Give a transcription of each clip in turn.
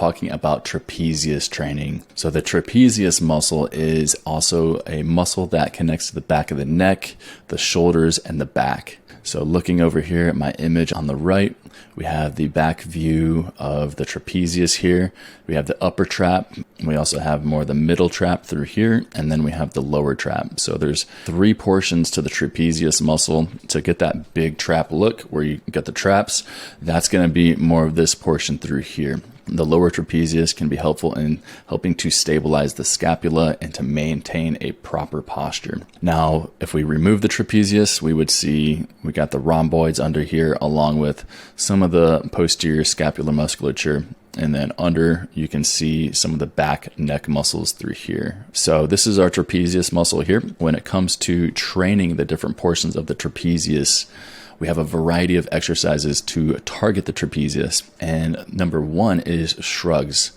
talking about trapezius training. So the trapezius muscle is also a muscle that connects to the back of the neck, the shoulders, and the back. So looking over here at my image on the right, we have the back view of the trapezius here. We have the upper trap. We also have more of the middle trap through here. And then we have the lower trap. So there's 3 portions to the trapezius muscle. To get that big trap look where you get the traps, that's going to be more of this portion through here. The lower trapezius can be helpful in helping to stabilize the scapula and to maintain a proper posture. Now, if we remove the trapezius, we would see we got the rhomboids under here along with some of the posterior scapular musculature. And then under, you can see some of the back neck muscles through here. So this is our trapezius muscle here. When it comes to training the different portions of the trapezius, we have a variety of exercises to target the trapezius. And number 1 is shrugs.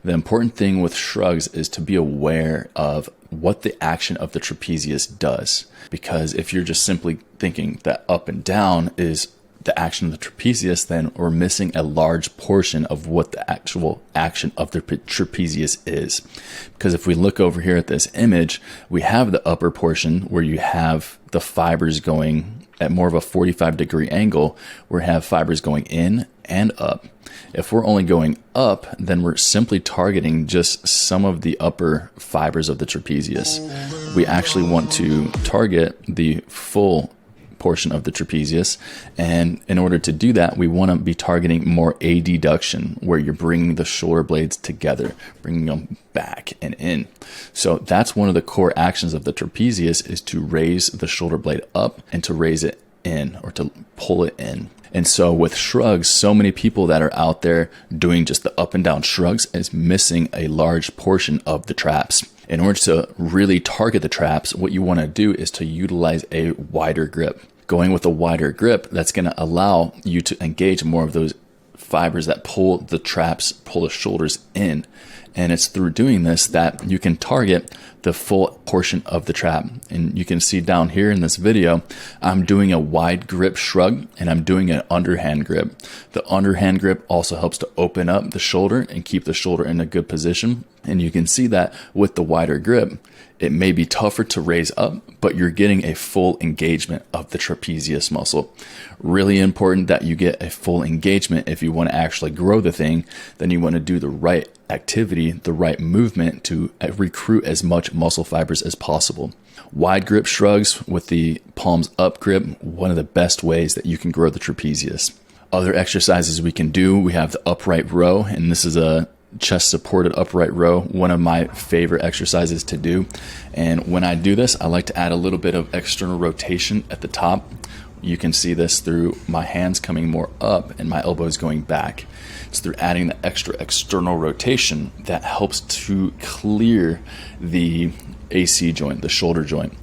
The important thing with shrugs is to be aware of what the action of the trapezius does. Because if you're just simply thinking that up and down is the action of the trapezius, then we're missing a large portion of what the actual action of the trapezius is. Because if we look over here at this image, we have the upper portion where you have the fibers going at more of a 45-degree angle, where we have fibers going in and up. If we're only going up, then we're simply targeting just some of the upper fibers of the trapezius. We actually want to target the full portion of the trapezius, and in order to do that, we want to be targeting more adduction, where you're bringing the shoulder blades together, bringing them back and in. So that's one of the core actions of the trapezius, is to raise the shoulder blade up and to raise it in, or to pull it in. And so with shrugs, so many people that are out there doing just the up and down shrugs is missing a large portion of the traps. In order to really target the traps, what you want to do is to utilize a wider grip. Going with a wider grip, that's going to allow you to engage more of those fibers that pull the traps, pull the shoulders in. And it's through doing this that you can target the full portion of the trap. And you can see down here in this video, I'm doing a wide grip shrug and I'm doing an underhand grip. The underhand grip also helps to open up the shoulder and keep the shoulder in a good position. And you can see that with the wider grip, it may be tougher to raise up, but you're getting a full engagement of the trapezius muscle. Really important that you get a full engagement. If you want to actually grow the thing, then you want to do the right activity, the right movement to recruit as much muscle fibers as possible. Wide grip shrugs with the palms up grip, one of the best ways that you can grow the trapezius. Other exercises we can do, we have the upright row, and this is a chest supported upright row, one of my favorite exercises to do. And when I do this, I like to add a little bit of external rotation at the top. You can see this through my hands coming more up and my elbows going back. It's through adding the extra external rotation that helps to clear the AC joint, the shoulder joint.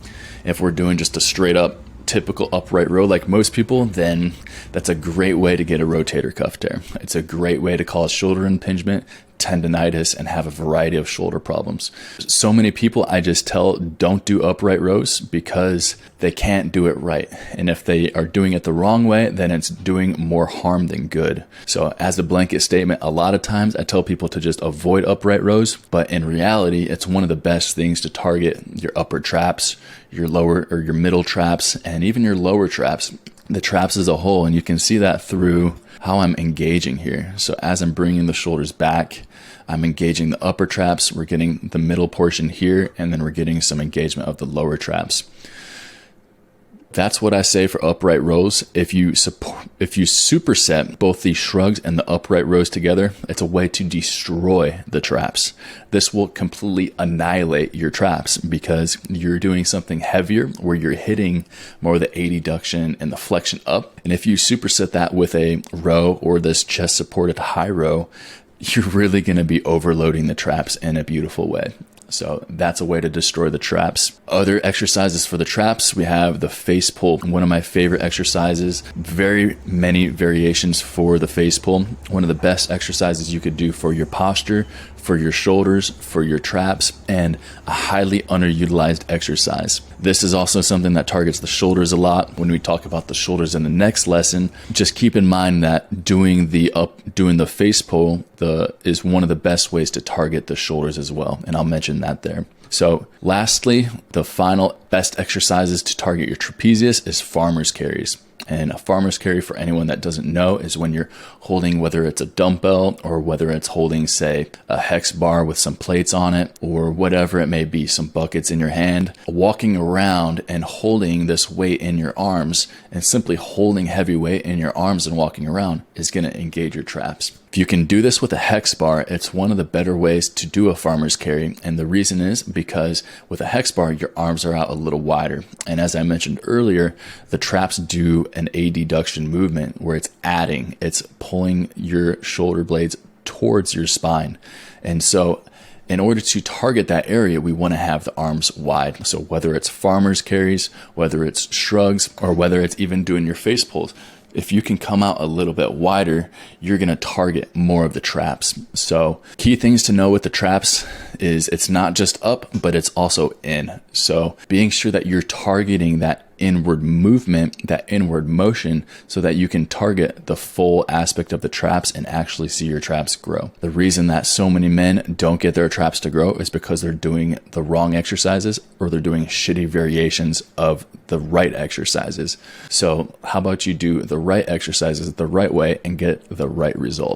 If we're doing just a straight up typical upright row like most people, then that's a great way to get a rotator cuff tear. It's a great way to cause shoulder impingement, tendonitis, and have a variety of shoulder problems. So many people I just tell don't do upright rows because they can't do it right. And if they are doing it the wrong way, then it's doing more harm than good. So as a blanket statement, a lot of times I tell people to just avoid upright rows, but in reality, it's one of the best things to target your upper traps, your lower or your middle traps, and even your lower traps, the traps as a whole. And you can see that through how I'm engaging here. So as I'm bringing the shoulders back, I'm engaging the upper traps, we're getting the middle portion here, and then we're getting some engagement of the lower traps. That's what I say for upright rows. If you superset both the shrugs and the upright rows together, it's a way to destroy the traps. This will completely annihilate your traps because you're doing something heavier where you're hitting more of the adduction and the flexion up. And if you superset that with a row or this chest supported high row, you're really going to be overloading the traps in a beautiful way. So that's a way to destroy the traps. Other exercises for the traps, we have the face pull, one of my favorite exercises. Very many variations for the face pull. One of the best exercises you could do for your posture, for your shoulders, for your traps, and a highly underutilized exercise. This is also something that targets the shoulders a lot. When we talk about the shoulders in the next lesson, just keep in mind that doing the face pull is one of the best ways to target the shoulders as well. And I'll mention that there. So lastly, the final best exercises to target your trapezius is farmer's carries. And a farmer's carry, for anyone that doesn't know, is when you're holding, whether it's a dumbbell or whether it's holding, say, a hex bar with some plates on it or whatever it may be, some buckets in your hand, walking around and holding this weight in your arms, and simply holding heavy weight in your arms and walking around is going to engage your traps. If you can do this with a hex bar, it's one of the better ways to do a farmer's carry. And the reason is because with a hex bar, your arms are out a little wider. And as I mentioned earlier, the traps do an adduction movement where it's pulling your shoulder blades towards your spine. And so in order to target that area, we want to have the arms wide. So whether it's farmer's carries, whether it's shrugs, or whether it's even doing your face pulls, if you can come out a little bit wider, you're going to target more of the traps. So key things to know with the traps is it's not just up, but it's also in. So being sure that you're targeting that inward movement, that inward motion, so that you can target the full aspect of the traps and actually see your traps grow. The reason that so many men don't get their traps to grow is because they're doing the wrong exercises or they're doing shitty variations of the right exercises. So how about you do the right exercises the right way and get the right result?